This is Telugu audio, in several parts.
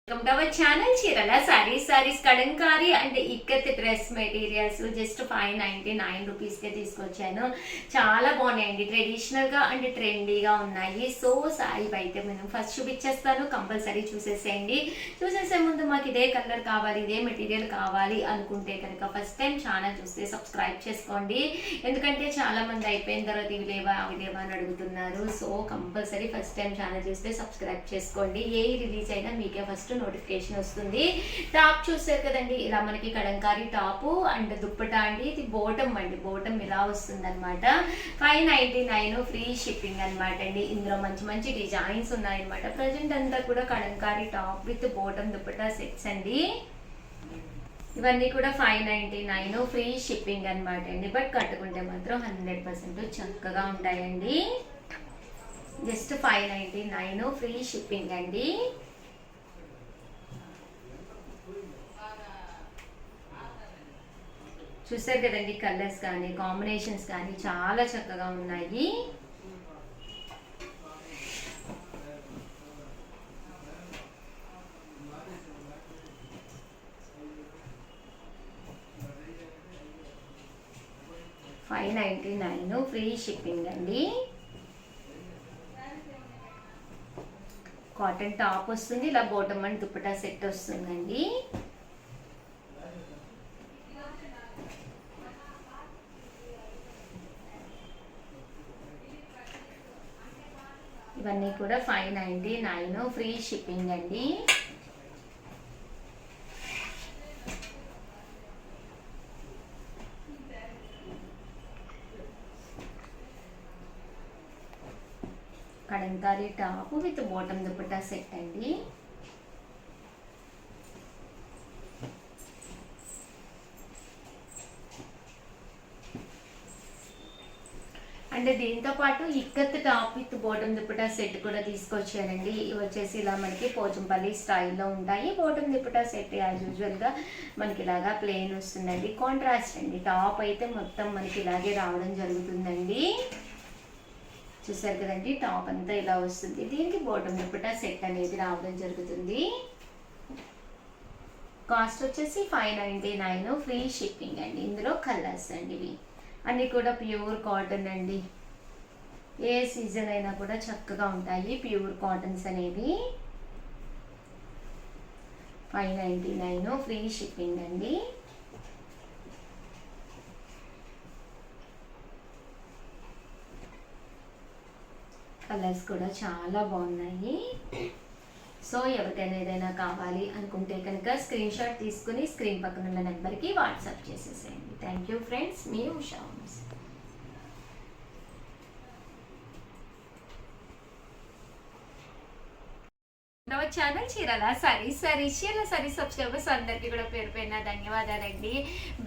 వెల్కమ్ టు అవర్ ఛానల్ చీరల saris Kalamkari and ikat dress materials just 599 రూపీస్కే తీసుకొచ్చాను. చాలా బాగున్నాయండి, ట్రెడిషనల్గా అండ్ ట్రెండీగా ఉన్నాయి. సో సారీ అయితే నేను ఫస్ట్ చూపించేస్తాను, కంపల్సరీ చూసేసేయండి. చూసేసే ముందు మాకు ఇదే కలర్ కావాలి, ఇదే మెటీరియల్ కావాలి అనుకుంటే కనుక ఫస్ట్ టైం ఛానల్ చూస్తే సబ్స్క్రైబ్ చేసుకోండి. ఎందుకంటే చాలా మంది అయిపోయిన తర్వాత ఇవి లేవా అవి లేవా అని అడుగుతున్నారు. So compulsory first time channel చూస్తే సబ్స్క్రైబ్ చేసుకోండి. ఏ రిలీజ్ అయినా మీకే ఫస్ట్ నోటిఫికేషన్ వస్తుంది. టాప్ చూసారు కదండి, ఇలా మనకి కలంకారీ టాపు అండ్ దుప్పటా అండి. ఇది బోటం అండి, బోటం ఇలా వస్తుంది అనమాట. 599 ఫ్రీ షిప్పింగ్ అనమాట అండి. ఇందులో మంచి మంచి డిజైన్స్ ఉన్నాయన్నమాట. ప్రజెంట్ అంతా కూడా Kalamkari top with bottom dupatta sets అండి. ఇవన్నీ కూడా 599 ఫ్రీ షిప్పింగ్ అనమాట అండి. బట్ కట్టుకుంటే మాత్రం 100% చక్కగా ఉంటాయండి. జస్ట్ 599 ఫ్రీ షిప్పింగ్ అండి. చూసారు కదండి, కలర్స్ కానీ కాంబినేషన్స్ కానీ చాలా చక్కగా ఉన్నాయి. $599 ఫ్రీ షిప్పింగ్ అండి. కాటన్ టాప్ వస్తుంది, ఇలా బాటమ్ అండ్ దుపట్టా సెట్ వస్తుందండి. ఇవన్నీ కూడా 599 ఫ్రీ షిప్పింగ్ అండి. Kalamkari top with bottom dupatta set అండి. అండ్ దీంతో పాటు ikat top with bottom dupatta set కూడా తీసుకొచ్చానండి. ఇవి వచ్చేసి ఇలా మనకి పోచంపల్లి స్టైల్లో ఉంటాయి. బాటమ్ దుపట్టా సెట్ యాజ్ యూజువల్గా మనకి ఇలాగా ప్లెయిన్ వస్తుందండి. కాంట్రాస్ట్ అండి, టాప్ అయితే మొత్తం మనకి ఇలాగే రావడం జరుగుతుందండి. చూసారు కదండి, టాప్ అంతా ఇలా వస్తుంది. దీనికి బాటమ్ దుపట్టా సెట్ అనేది రావడం జరుగుతుంది. కాస్ట్ వచ్చేసి 599 ఫ్రీ షిప్పింగ్ అండి. ఇందులో కలర్స్ అండి, ఇవి అన్నీ కూడా ప్యూర్ కాటన్ అండి. ఏ సీజన్ అయినా కూడా చక్కగా ఉంటాయి ప్యూర్ కాటన్స్ అనేవి. 599 ఫ్రీ షిప్పింగ్ అండి. కలర్స్ కూడా చాలా బాగున్నాయి. సో ఎవరికైనా ఏదైనా కావాలి అనుకుంటే కనుక స్క్రీన్ షాట్ తీసుకుని స్క్రీన్ పక్కన ఉన్న నెంబర్కి వాట్సాప్ చేసేసేయండి. థ్యాంక్ యూ ఫ్రెండ్స్, మీ ఉషా. ఛానల్ చీరల సారీస్ చీరల సారీస్ సబ్స్క్రైబర్స్ అందరికీ కూడా పేరు పైన ధన్యవాదాలండి.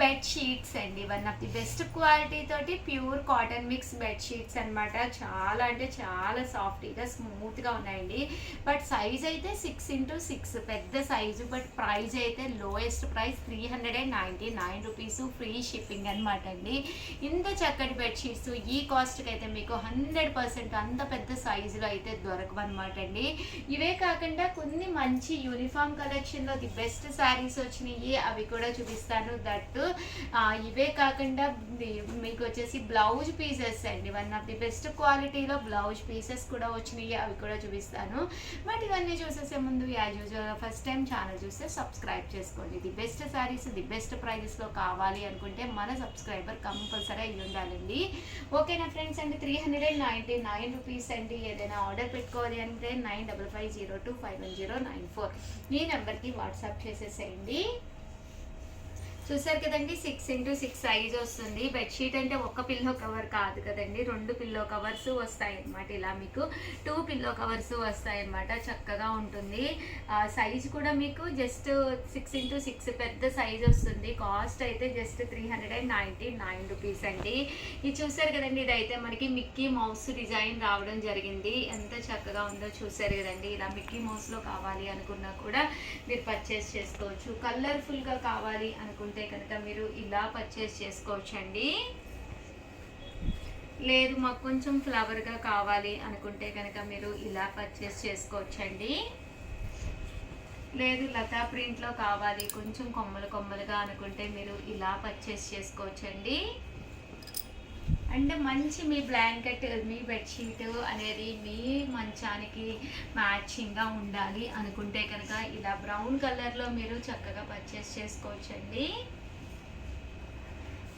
బెడ్ షీట్స్ అండి, one of the best quality తోటి pure cotton mix bed sheets అనమాట. చాలా అంటే చాలా సాఫ్ట్గా స్మూత్గా ఉన్నాయండి. బట్ సైజ్ అయితే 6x6 పెద్ద సైజు. బట్ ప్రైస్ అయితే lowest price 399 rupees free shipping అనమాట అండి. ఇంత చక్కటి బెడ్షీట్స్ ఈ కాస్ట్కి అయితే మీకు 100% అంత పెద్ద సైజులో అయితే దొరకవన్నమాట అండి. ఇవే కాకుండా కొన్ని మంచి యూనిఫామ్ కలెక్షన్లో ది బెస్ట్ శారీస్ వచ్చినాయి, అవి కూడా చూపిస్తాను. దట్టు ఇవే కాకుండా మీకు వచ్చేసి బ్లౌజ్ పీసెస్ అండి, వన్ ఆఫ్ ది బెస్ట్ క్వాలిటీలో బ్లౌజ్ పీసెస్ కూడా వచ్చినాయి, అవి కూడా చూపిస్తాను. బట్ ఇవన్నీ చూసేసే ముందు as usual first time channel చూస్తే సబ్స్క్రైబ్ చేసుకోండి. The best saris the best ప్రైజెస్లో కావాలి అనుకుంటే మన సబ్స్క్రైబర్ కంపల్సరీ అయ్యి ఉండాలండి. ఓకేనా ఫ్రెండ్స్ అండి. 399 రూపీస్ అండి. ఏదైనా ఆర్డర్ పెట్టుకోవాలి అంటే 9550251094 ఈ నెంబర్కి వాట్సాప్ చేసేసేయండి. చూసారు కదండి, 6x6 సైజ్ వస్తుంది. బెడ్షీట్ అంటే ఒక పిల్లో కవర్ కాదు కదండి, 2 పిల్లో కవర్స్ వస్తాయి అన్నమాట. ఇలా మీకు 2 పిల్లో కవర్స్ వస్తాయి అన్నమాట. చక్కగా ఉంటుంది. సైజ్ కూడా మీకు జస్ట్ 6x6 పెద్ద సైజ్ వస్తుంది. కాస్ట్ అయితే జస్ట్ 399 రూపీస్ అండి. ఇది చూసారు కదండి, ఇదైతే మనకి మిక్కీ మౌస్ డిజైన్ రావడం జరిగింది. ఎంత చక్కగా ఉందో చూసారు కదండి. ఇలా మిక్కీ మౌస్లో కావాలి అనుకున్నా కూడా మీరు పర్చేస్ చేసుకోవచ్చు. కలర్ఫుల్గా కావాలి అనుకుంటే కనుక మీరు ఇలా పర్చేస్ చేసుకోవచ్చండి. లేదు మాకు కొంచెం ఫ్లవర్గా కావాలి అనుకుంటే కనుక మీరు ఇలా పర్చేస్ చేసుకోవచ్చండి. లేదు లతా ప్రింట్లో కావాలి కొంచెం కొమ్మలు కొమ్మలుగా అనుకుంటే మీరు ఇలా పర్చేస్ చేసుకోవచ్చండి. అంటే మంచి మీ బ్లాంకెట్ మీ బెడ్షీట్ అనేది మీ మంచానికి మ్యాచింగ్గా ఉండాలి అనుకుంటే కనుక ఇలా బ్రౌన్ కలర్లో మీరు చక్కగా పర్చేస్ చేసుకోవచ్చండి.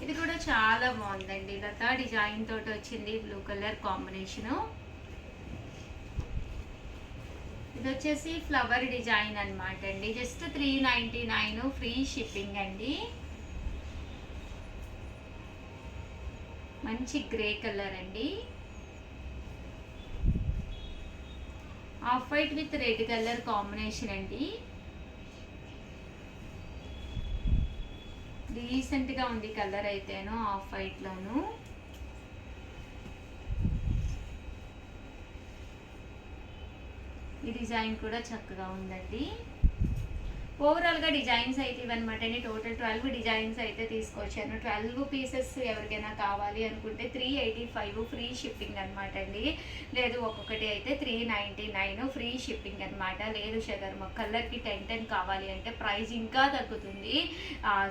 ఇది కూడా చాలా బాగుందండి. లతా డిజైన్ తోటి వచ్చింది బ్లూ కలర్ కాంబినేషను. ఇది వచ్చేసి ఫ్లవర్ డిజైన్ అనమాట అండి. జస్ట్ 399 ఫ్రీ షిప్పింగ్ అండి. మంచి గ్రే కలర్ అండి. Off white with red colour combination అండి. రీసెంట్గా ఉంది కలర్ అయితేను ఆఫ్ వైట్లోను. ఈ డిజైన్ కూడా చక్కగా ఉందండి. ఓవరాల్గా డిజైన్స్ అయితే ఇవన్నమాట అండి. టోటల్ 12 డిజైన్స్ అయితే తీసుకొచ్చాను. 12 పీసెస్ ఎవరికైనా కావాలి అనుకుంటే 385 ఫ్రీ షిప్పింగ్ అనమాట అండి. లేదు ఒక్కొక్కటి అయితే 399 ఫ్రీ షిప్పింగ్ అనమాట. లేదు షగర్ మా కలర్కి 10 కావాలి అంటే ప్రైస్ ఇంకా తగ్గుతుంది.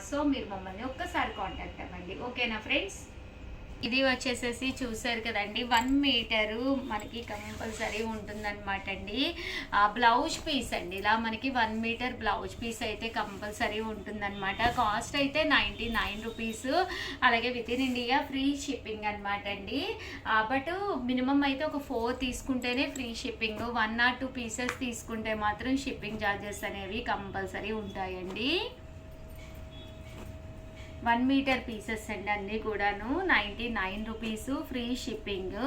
సో మీరు మమ్మల్ని ఒక్కసారి కాంటాక్ట్ అవ్వండి. ఓకేనా ఫ్రెండ్స్? ఇది వచ్చేసేసి చూసారు కదండి 1 మీటరు మనకి కంపల్సరీ ఉంటుందన్నమాట అండి. బ్లౌజ్ పీస్ అండి. ఇలా మనకి 1 మీటర్ బ్లౌజ్ పీస్ అయితే కంపల్సరీ ఉంటుందన్నమాట. కాస్ట్ అయితే 99 రూపీస్. అలాగే with in India free shipping అనమాట అండి. బట్ మినిమం అయితే ఒక 4 తీసుకుంటేనే ఫ్రీ షిప్పింగ్. 1 or 2 పీసెస్ తీసుకుంటే మాత్రం షిప్పింగ్ ఛార్జెస్ అనేవి కంపల్సరీ ఉంటాయండి. 1 మీటర్ పీసెస్ అండి అన్నీ కూడాను 99 రూపీస్ ఫ్రీ షిప్పింగ్.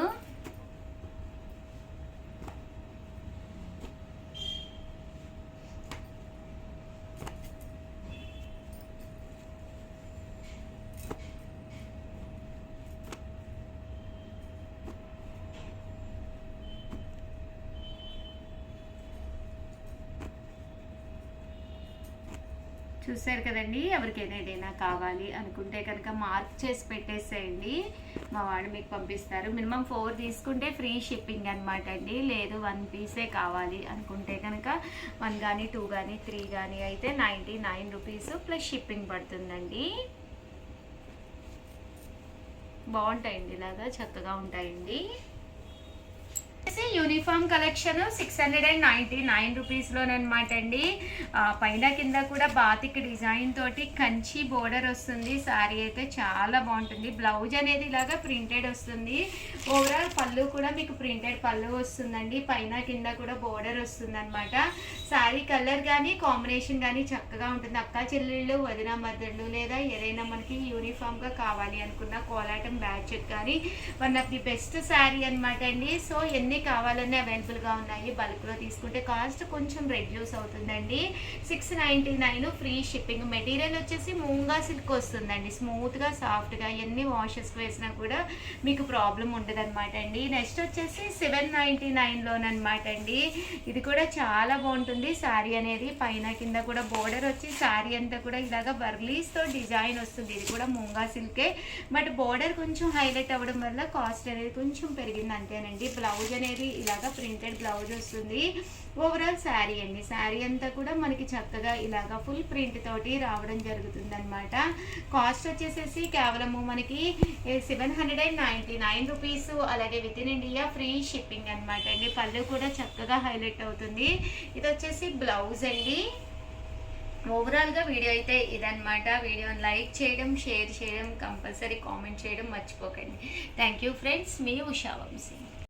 చూసారు కదండి. ఎవరికైనా ఏదైనా కావాలి అనుకుంటే కనుక మార్క్ చేసి పెట్టేసేయండి. మా వాడు మీకు పంపిస్తారు. మినిమం 4 తీసుకుంటే ఫ్రీ షిప్పింగ్ అనమాట అండి. లేదు 1 పీసే కావాలి అనుకుంటే కనుక 1 కానీ 2 కానీ 3 కానీ అయితే 99 రూపీస్ ప్లస్ షిప్పింగ్ పడుతుందండి. బాగుంటాయండి. ఇలాగా చక్కగా ఉంటాయండి. యూనిఫామ్ కలెక్షన్ 699 రూపీస్లోనమాట అండి. పైన కింద కూడా బాతిక్ డిజైన్ తోటి కంచి బోర్డర్ వస్తుంది. శారీ అయితే చాలా బాగుంటుంది. బ్లౌజ్ అనేది ఇలాగా ప్రింటెడ్ వస్తుంది. ఓవరాల్ పళ్ళు కూడా మీకు ప్రింటెడ్ పళ్ళు వస్తుందండి. పైన కింద కూడా బోర్డర్ వస్తుంది అనమాట. శారీ కలర్ కానీ కాంబినేషన్ కానీ చక్కగా ఉంటుంది. అక్క చెల్లెళ్ళు వదిన మద్దళ్ళు లేదా ఏదైనా మనకి యూనిఫామ్గా కావాలి అనుకున్న కోలాటం బ్యాచ్ కానీ 1 ఆఫ్ ది బెస్ట్ శారీ అనమాట అండి. సో ఎన్ని కావాలన్నీ అవైలబుల్గా ఉన్నాయి. బల్క్లో తీసుకుంటే కాస్ట్ కొంచెం రెడ్యూస్ అవుతుందండి. 699 ఫ్రీ షిప్పింగ్. మెటీరియల్ వచ్చేసి మూంగా సిల్క్ వస్తుందండి. స్మూత్గా సాఫ్ట్గా ఎన్ని వాషెస్కి వేసినా కూడా మీకు ప్రాబ్లం ఉండదు అనమాట అండి. నెక్స్ట్ వచ్చేసి 799లోనమాట అండి. ఇది కూడా చాలా బాగుంటుంది. శారీ అనేది పైన కింద కూడా బోర్డర్ వచ్చి శారీ అంతా కూడా ఇలాగా బర్లీస్తో డిజైన్ వస్తుంది. ఇది కూడా మూంగా సిల్కే. బట్ బోర్డర్ కొంచెం హైలైట్ అవ్వడం వల్ల కాస్ట్ అనేది కొంచెం పెరిగింది అంతేనండి. బ్లౌజ్ అనేది ఇలాగా ప్రింటెడ్ బ్లౌజ్ వస్తుంది. ఓవరాల్ శారీ అండి. శారీ అంతా కూడా మనకి చక్కగా ఇలాగా ఫుల్ ప్రింట్ తోటి రావడం జరుగుతుంది అనమాట. కాస్ట్ వచ్చేసేసి కేవలము మనకి 799 రూపీస్. అలాగే with in India free shipping అనమాట అండి. పళ్ళు కూడా చక్కగా హైలైట్ అవుతుంది. ఇది వచ్చేసి బ్లౌజ్ అండి. ఓవరాల్గా వీడియో అయితే ఇదనమాట. వీడియోని లైక్ చేయడం, షేర్ చేయడం, కంపల్సరీ కామెంట్ చేయడం మర్చిపోకండి. Thank you friends. మీ ఉషా వంశీ.